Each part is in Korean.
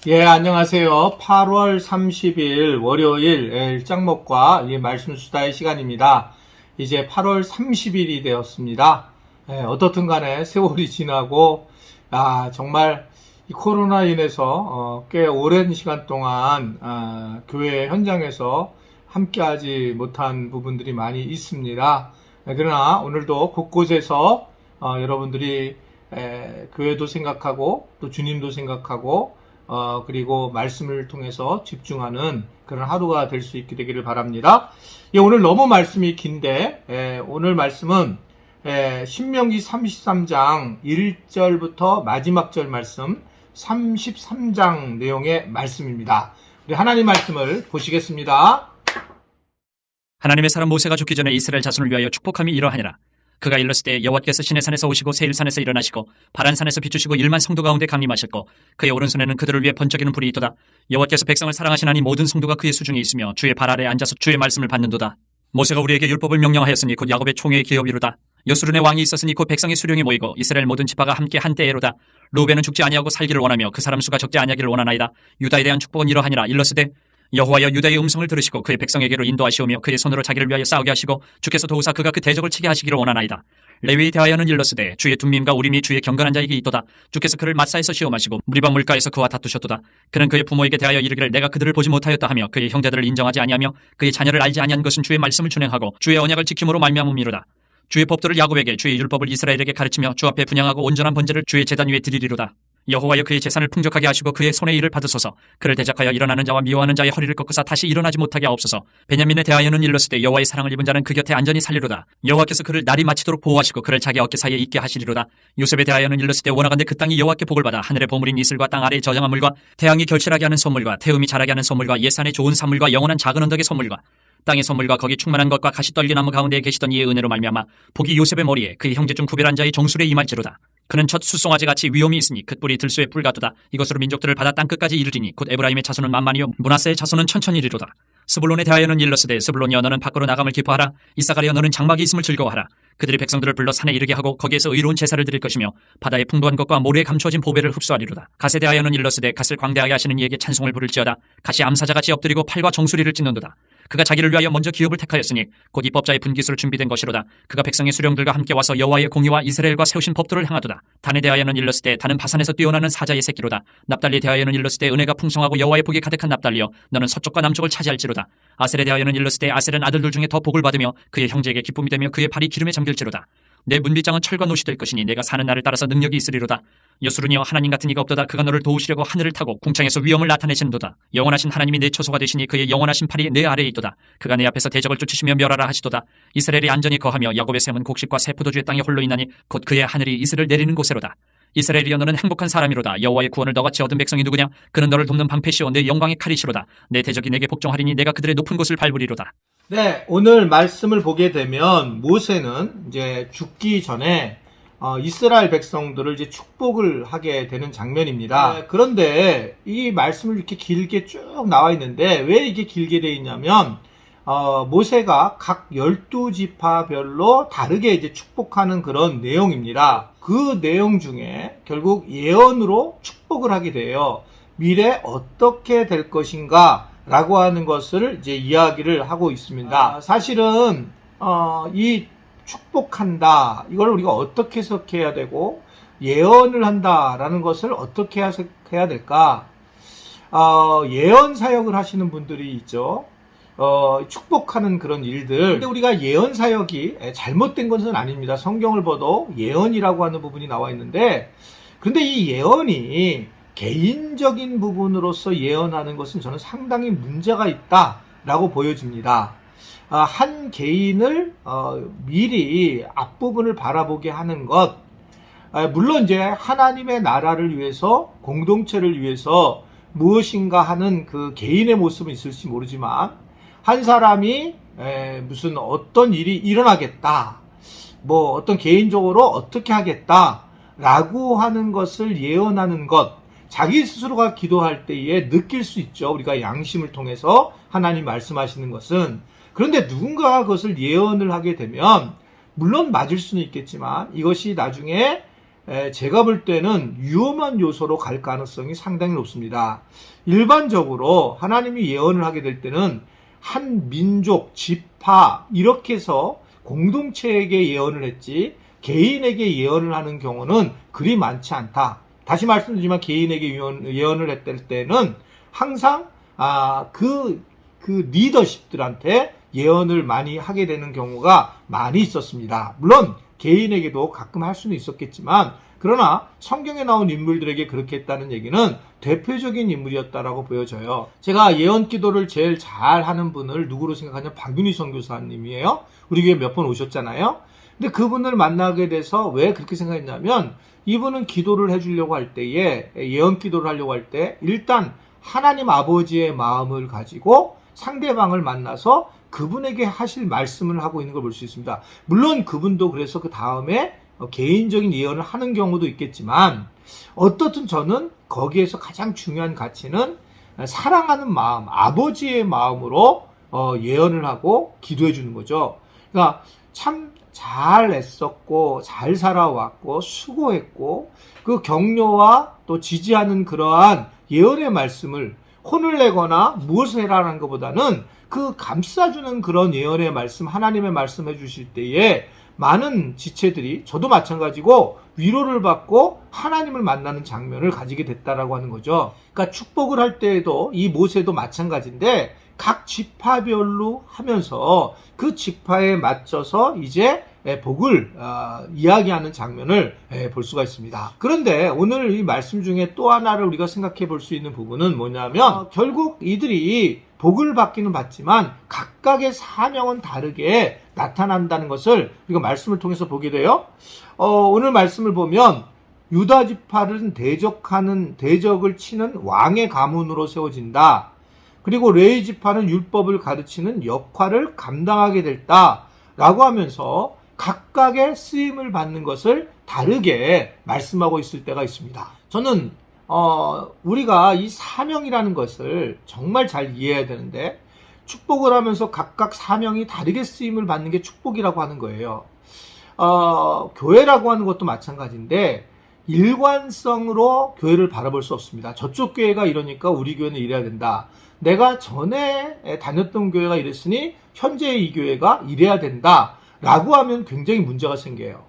예, 안녕하세요. 8월 30일 월요일 일장목과 말씀 수다의 시간입니다. 이제 8월 30일이 되었습니다. 어떻든 간에 세월이 지나고, 정말 이 코로나 인해서 꽤 오랜 시간 동안 교회 현장에서 함께하지 못한 부분들이 많이 있습니다. 그러나 오늘도 곳곳에서 여러분들이 교회도 생각하고 또 주님도 생각하고 그리고 말씀을 통해서 집중하는 그런 하루가 될 수 있게 되기를 바랍니다. 오늘 너무 말씀이 긴데, 오늘 말씀은 신명기 33장 1절부터 마지막 절 말씀 33장 내용의 말씀입니다. 우리 하나님 말씀을 보시겠습니다. 하나님의 사람 모세가 죽기 전에 이스라엘 자손을 위하여 축복함이 이러하니라. 그가 일렀을 여호와께서 시내산에서 오시고 세일산에서 일어나시고 바란산에서 비추시고 1만 성도 가운데 강림하셨고 그의 오른손에는 그들을 위해 번쩍이는 불이 있도다. 여호와께서 백성을 사랑하시나니 모든 성도가 그의 수중에 있으며 주의 발 아래에 앉아서 주의 말씀을 받는도다. 모세가 우리에게 율법을 명령하였으니 곧 야곱의 총회의 기업이로다. 여수른의 왕이 있었으니 곧 백성의 수령이 모이고 이스라엘 모든 지파가 함께 한때에로다. 루벤은 죽지 아니하고 살기를 원하며 그 사람 수가 적지 아니하기를 원하나이다. 유다에 대한 축복은 이러하니라. 일렀으되 여호와여 유다의 음성을 들으시고 그의 백성에게로 인도하시오며 그의 손으로 자기를 위하여 싸우게 하시고 주께서 도우사 그가 그 대적을 치게 하시기를 원하나이다. 레위에 대하여는 일렀으되 주의 둠밈과 우림이 주의 경건한 자에게 있도다. 주께서 그를 마사에서 시험하시고 무리바 물가에서 그와 다투셨도다. 그는 그의 부모에게 대하여 이르기를 내가 그들을 보지 못하였다 하며 그의 형제들을 인정하지 아니하며 그의 자녀를 알지 아니한 것은 주의 말씀을 준행하고 주의 언약을 지킴으로 말미암음이로다. 주의 법도를 야곱에게 주의 율법을 이스라엘에게 가르치며 주 앞에 분향하고 온전한 번제를 주의 제단 위에 드리리로다. 여호와여 그의 재산을 풍족하게 하시고 그의 손의 일을 받으소서. 그를 대적하여 일어나는 자와 미워하는 자의 허리를 꺾으사 다시 일어나지 못하게 하옵소서. 베냐민에 대하여는 일렀으되 여호와의 사랑을 입은 자는 그 곁에 안전히 살리로다. 여호와께서 그를 날이 마치도록 보호하시고 그를 자기 어깨 사이에 있게 하시리로다. 요셉에 대하여는 일렀으되 원하건대 그 땅이 여호와께 복을 받아 하늘의 보물인 이슬과 땅 아래의 저장한 물과 태양이 결실하게 하는 선물과 태음이 자라게 하는 선물과 옛산의 좋은 산물과 영원한 작은 언덕의 선물과 땅의 선물과 거기 충만한 것과 가시 떨기나무 가운데에 계시던 이의 은혜로 말미암아 복이 요셉의 머리에 그의 형제 중 구별한 자의 정술에 임할지로다. 그는 첫 숫송아지같이 위엄이 있으니 그 뿔이 들소의 뿔 같도다. 이것으로 민족들을 받아 땅끝까지 이르리니 곧 에브라임의 자손은 만만이요 므낫세의 자손은 천천히리로다. 스불론에 대하여는 일렀으되 스불론이여 너는 밖으로 나감을 기뻐하라. 이사가리여 너는 장막이 있음을 즐거워하라. 그들이 백성들을 불러 산에 이르게 하고 거기에서 의로운 제사를 드릴 것이며 바다의 풍부한 것과 모래에 감추어진 보배를 흡수하리로다. 갓에 대하여는 일렀으되 갓을 광대하게 하시는 이에게 찬송을 부를지어다. 갓이 암사자같이 엎드리고 팔과 정수리를 찢는도다. 그가 자기를 위하여 먼저 기업을 택하였으니 곧 입법자의 분깃으로 준비된 것이로다. 그가 백성의 수령들과 함께 와서 여호와의 공의와 이스라엘과 세우신 법도를 행하도다. 단에 대하여는 일렀으되 단은 바산에서 뛰어나는 사자의 새끼로다. 납달리에 대하여는 일렀으되 은혜가 풍성하고 여호와의 복이 가득한 납달리여 너는 서쪽과 남쪽을 차지할지로다. 아셀에 대하여는 일렀으되 아셀은 아들들 중에 더 복을 받으며 그의 형제에게 기쁨이 되며 그의 발이 기름에 잠길지로다. 내 문빗장은 철과 노시 될 것이니 내가 사는 날을 따라서 능력이 있으리로다. 여수르니여 하나님 같은 이가 없도다. 그가 너를 도우시려고 하늘을 타고 궁창에서 위엄을 나타내시는도다. 영원하신 하나님이 내 처소가 되시니 그의 영원하신 팔이 내 아래에 있도다. 그가 내 앞에서 대적을 쫓으시며 멸하라 하시도다. 이스라엘이 안전히 거하며 야곱의 샘은 곡식과 새 포도주의 땅에 홀로 있나니 곧 그의 하늘이 이슬을 내리는 곳에로다. 이스라엘이여 너는 행복한 사람이로다. 여호와의 구원을 너같이 얻은 백성이 누구냐? 그는 너를 돕는 방패시오 내 영광의 칼이시로다. 내 대적이 내게 복종하리니 내가 그들의 높은 곳을 밟으리로다. 네, 오늘 말씀을 보게 되면 모세는 이제 죽기 전에 이스라엘 백성들을 이제 축복을 하게 되는 장면입니다. 그런데 이 말씀을 이렇게 길게 쭉 나와 있는데 왜 이게 길게 되어 있냐면 모세가 각 12지파별로 다르게 이제 축복하는 그런 내용입니다. 그 내용 중에 결국 예언으로 축복을 하게 돼요. 미래 어떻게 될 것인가 라고 하는 것을 이제 이야기를 하고 있습니다. 사실은 이 축복한다 이걸 우리가 어떻게 해석해야 되고 예언을 한다라는 것을 어떻게 해야 될까? 예언 사역을 하시는 분들이 있죠. 축복하는 그런 일들. 근데 우리가 예언 사역이 잘못된 것은 아닙니다. 성경을 봐도 예언이라고 하는 부분이 나와 있는데, 그런데 이 예언이 개인적인 부분으로서 예언하는 것은 저는 상당히 문제가 있다라고 보여집니다. 한 개인을 미리 앞부분을 바라보게 하는 것, 물론 이제 하나님의 나라를 위해서 공동체를 위해서 무엇인가 하는 그 개인의 모습은 있을지 모르지만 한 사람이 무슨 어떤 일이 일어나겠다, 뭐 어떤 개인적으로 어떻게 하겠다 라고 하는 것을 예언하는 것, 자기 스스로가 기도할 때에 느낄 수 있죠. 우리가 양심을 통해서 하나님 말씀하시는 것은. 그런데 누군가가 그것을 예언을 하게 되면 물론 맞을 수는 있겠지만 이것이 나중에 제가 볼 때는 위험한 요소로 갈 가능성이 상당히 높습니다. 일반적으로 하나님이 예언을 하게 될 때는 한 민족, 지파 이렇게 해서 공동체에게 예언을 했지 개인에게 예언을 하는 경우는 그리 많지 않다. 다시 말씀드리지만 개인에게 예언을 했을 때는 항상 그 리더십들한테 예언을 많이 하게 되는 경우가 많이 있었습니다. 물론 개인에게도 가끔 할 수는 있었겠지만 그러나 성경에 나온 인물들에게 그렇게 했다는 얘기는 대표적인 인물이었다라고 보여져요. 제가 예언 기도를 제일 잘 하는 분을 누구로 생각하냐면 박윤희 선교사님이에요. 우리 교회 몇 번 오셨잖아요. 근데 그분을 만나게 돼서 왜 그렇게 생각했냐면 이분은 기도를 해주려고 할 때에 예언 기도를 하려고 할 때 일단 하나님 아버지의 마음을 가지고 상대방을 만나서 그분에게 하실 말씀을 하고 있는 걸 볼 수 있습니다. 물론 그분도 그래서 그 다음에 개인적인 예언을 하는 경우도 있겠지만 어떻든 저는 거기에서 가장 중요한 가치는 사랑하는 마음, 아버지의 마음으로 예언을 하고 기도해 주는 거죠. 그러니까 참 잘 애썼고 잘 살아왔고 수고했고 그 격려와 또 지지하는 그러한 예언의 말씀을 혼을 내거나 무엇을 해라는 것보다는 그 감싸주는 그런 예언의 말씀, 하나님의 말씀 해주실 때에 많은 지체들이 저도 마찬가지고 위로를 받고 하나님을 만나는 장면을 가지게 됐다라고 하는 거죠. 그러니까 축복을 할 때에도 이 모세도 마찬가지인데 각 지파별로 하면서 그 지파에 맞춰서 이제 복을 이야기하는 장면을 볼 수가 있습니다. 그런데 오늘 이 말씀 중에 또 하나를 우리가 생각해 볼 수 있는 부분은 뭐냐면 결국 이들이 복을 받기는 받지만 각각의 사명은 다르게 나타난다는 것을 우리가 말씀을 통해서 보게 돼요. 오늘 말씀을 보면 유다 지파는 대적을 치는 왕의 가문으로 세워진다. 그리고 레위 지파는 율법을 가르치는 역할을 감당하게 됐다라고 하면서 각각의 쓰임을 받는 것을 다르게 말씀하고 있을 때가 있습니다. 저는 우리가 이 사명이라는 것을 정말 잘 이해해야 되는데 축복을 하면서 각각 사명이 다르게 쓰임을 받는 게 축복이라고 하는 거예요. 교회라고 하는 것도 마찬가지인데 일관성으로 교회를 바라볼 수 없습니다. 저쪽 교회가 이러니까 우리 교회는 이래야 된다. 내가 전에 다녔던 교회가 이랬으니 현재의 이 교회가 이래야 된다. 라고 하면 굉장히 문제가 생겨요.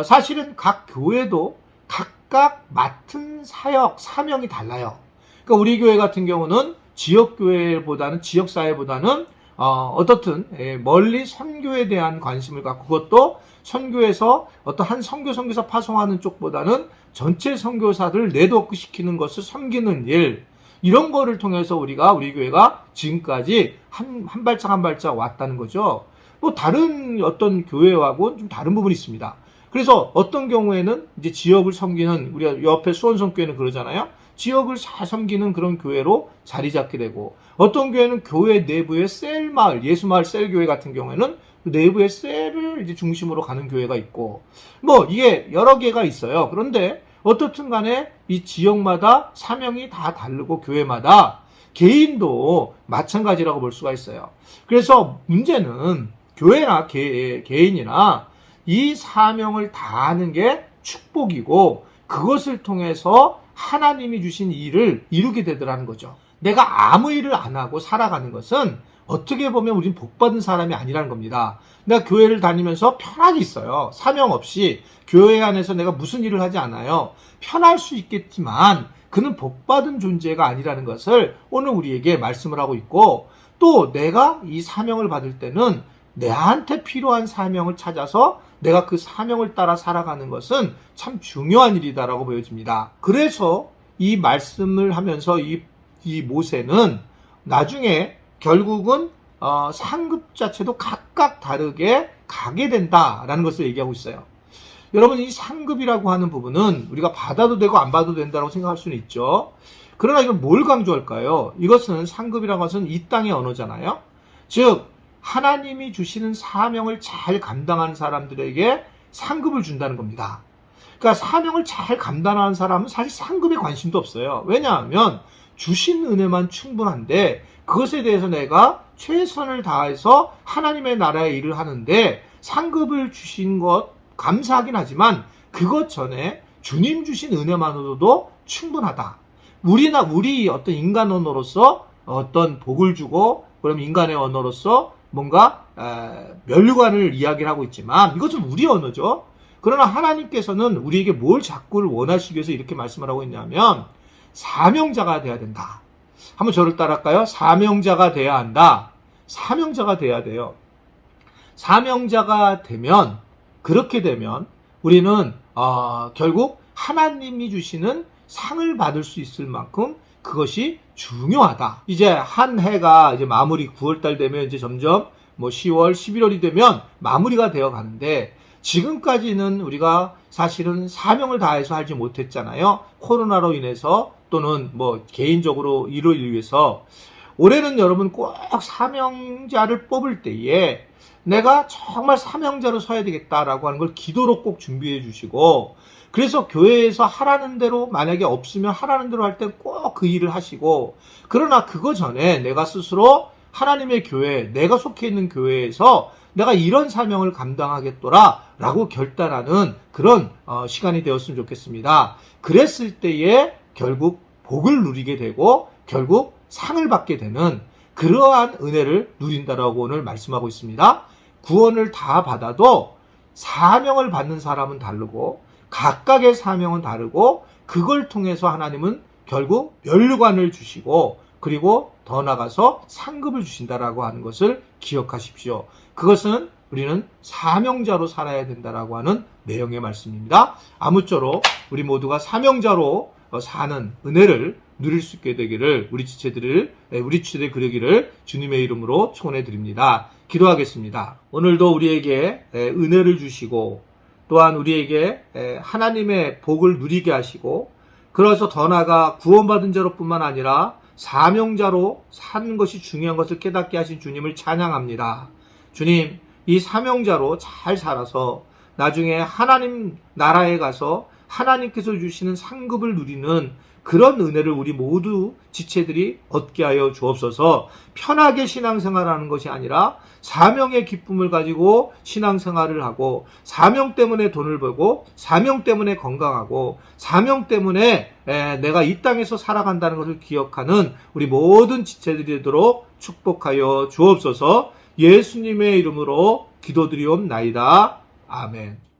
사실은 각 교회도 각각 맡은 사역, 사명이 달라요. 그러니까 우리 교회 같은 경우는 지역교회보다는, 지역사회보다는, 어떻든, 멀리 선교에 대한 관심을 갖고 그것도 선교에서 어떤 한 선교사 파송하는 쪽보다는 전체 선교사들을 네트워크시키는 것을 섬기는 일, 이런 거를 통해서 우리 교회가 지금까지 한 발짝 한 발짝 왔다는 거죠. 뭐 다른 어떤 교회하고는 좀 다른 부분이 있습니다. 그래서 어떤 경우에는 이제 지역을 섬기는 우리가 옆에 수원성교회는 그러잖아요. 지역을 잘 섬기는 그런 교회로 자리 잡게 되고 어떤 교회는 교회 내부의 셀마을, 예수마을 셀교회 같은 경우에는 내부의 셀을 이제 중심으로 가는 교회가 있고 뭐 이게 여러 개가 있어요. 그런데 어떻든 간에 이 지역마다 사명이 다 다르고 교회마다 개인도 마찬가지라고 볼 수가 있어요. 그래서 문제는 교회나 개인이나 이 사명을 다하는 게 축복이고 그것을 통해서 하나님이 주신 일을 이루게 되더라는 거죠. 내가 아무 일을 안 하고 살아가는 것은 어떻게 보면 우린 복받은 사람이 아니라는 겁니다. 내가 교회를 다니면서 편하게 있어요. 사명 없이 교회 안에서 내가 무슨 일을 하지 않아요. 편할 수 있겠지만 그는 복받은 존재가 아니라는 것을 오늘 우리에게 말씀을 하고 있고 또 내가 이 사명을 받을 때는 내한테 필요한 사명을 찾아서 내가 그 사명을 따라 살아가는 것은 참 중요한 일이다라고 보여집니다. 그래서 이 말씀을 하면서 이 모세는 나중에 결국은 상급 자체도 각각 다르게 가게 된다라는 것을 얘기하고 있어요. 여러분 이 상급이라고 하는 부분은 우리가 받아도 되고 안 받아도 된다고 생각할 수는 있죠. 그러나 이건 뭘 강조할까요? 이것은 상급이라는 것은 이 땅의 언어잖아요. 즉 하나님이 주시는 사명을 잘 감당하는 사람들에게 상급을 준다는 겁니다. 그러니까 사명을 잘 감당하는 사람은 사실 상급에 관심도 없어요. 왜냐하면 주신 은혜만 충분한데 그것에 대해서 내가 최선을 다해서 하나님의 나라의 일을 하는데 상급을 주신 것 감사하긴 하지만 그것 전에 주님 주신 은혜만으로도 충분하다. 우리 어떤 인간 언어로서 어떤 복을 주고, 그럼 인간의 언어로서 뭔가 면류관을 이야기를 하고 있지만 이것은 우리 언어죠. 그러나 하나님께서는 우리에게 뭘 자꾸 원하시기 위해서 이렇게 말씀을 하고 있냐면 사명자가 돼야 된다. 한번 저를 따라할까요? 사명자가 돼야 한다. 사명자가 돼야 돼요. 사명자가 되면, 그렇게 되면 우리는 결국 하나님이 주시는 상을 받을 수 있을 만큼 그것이 중요하다. 이제 한 해가 이제 마무리 9월달 되면 이제 점점 10월, 11월이 되면 마무리가 되어 가는데, 지금까지는 우리가 사실은 사명을 다해서 하지 못했잖아요. 코로나로 인해서 또는 개인적으로 일을 위해서. 올해는 여러분 꼭 사명자를 뽑을 때에 내가 정말 사명자로 서야 되겠다라고 하는 걸 기도로 꼭 준비해 주시고, 그래서 교회에서 하라는 대로, 만약에 없으면 하라는 대로 할 때 꼭 그 일을 하시고, 그러나 그거 전에 내가 스스로 하나님의 교회, 내가 속해 있는 교회에서 내가 이런 사명을 감당하겠더라 라고 결단하는 그런 시간이 되었으면 좋겠습니다. 그랬을 때에 결국 복을 누리게 되고 결국 상을 받게 되는 그러한 은혜를 누린다라고 오늘 말씀하고 있습니다. 구원을 다 받아도 사명을 받는 사람은 다르고 각각의 사명은 다르고, 그걸 통해서 하나님은 결국 면류관을 주시고 그리고 더 나아가서 상급을 주신다라고 하는 것을 기억하십시오. 그것은 우리는 사명자로 살아야 된다라고 하는 내용의 말씀입니다. 아무쪼록 우리 모두가 사명자로 사는 은혜를 누릴 수 있게 되기를, 우리 지체들의 그러기를 주님의 이름으로 축원해 드립니다. 기도하겠습니다. 오늘도 우리에게 은혜를 주시고 또한 우리에게 하나님의 복을 누리게 하시고, 그래서 더 나아가 구원받은 자로뿐만 아니라 사명자로 사는 것이 중요한 것을 깨닫게 하신 주님을 찬양합니다. 주님, 이 사명자로 잘 살아서 나중에 하나님 나라에 가서 하나님께서 주시는 상급을 누리는 그런 은혜를 우리 모두 지체들이 얻게 하여 주옵소서. 편하게 신앙생활하는 것이 아니라 사명의 기쁨을 가지고 신앙생활을 하고, 사명 때문에 돈을 벌고, 사명 때문에 건강하고, 사명 때문에 내가 이 땅에서 살아간다는 것을 기억하는 우리 모든 지체들이 되도록 축복하여 주옵소서. 예수님의 이름으로 기도드리옵나이다. 아멘.